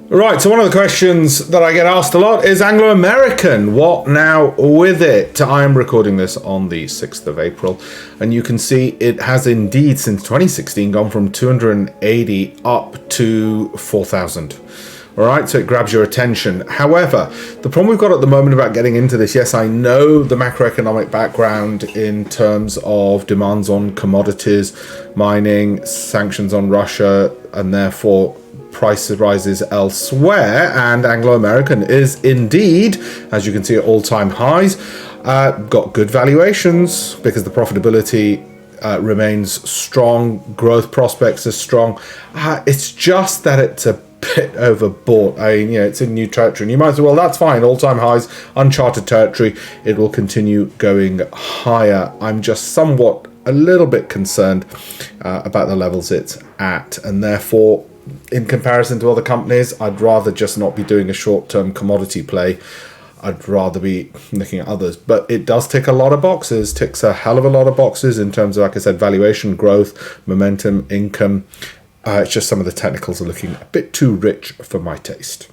Right, so one of the questions that I get asked a lot is Anglo American. What now with it? I am recording this on the 6th of April, and you can see it has indeed, since 2016, gone from 280 up to 4,000. All right, so it grabs your attention. However, the problem we've got at the moment about getting into this, yes, I know the macroeconomic background in terms of demands on commodities, mining, sanctions on Russia, and therefore price rises elsewhere, and Anglo American is indeed, as you can see, at all-time highs. Got good valuations because the profitability remains strong, growth prospects are strong. It's just that it's a bit overbought. It's in new territory, and you might say, well, that's fine, all-time highs, uncharted territory, it will continue going higher. I'm just somewhat a little bit concerned about the levels it's at, and therefore, in comparison to other companies, I'd rather just not be doing a short-term commodity play. I'd rather be looking at others. But it does tick a lot of boxes, ticks a hell of a lot of boxes in terms of, like I said, valuation, growth, momentum, income. It's just some of the technicals are looking a bit too rich for my taste.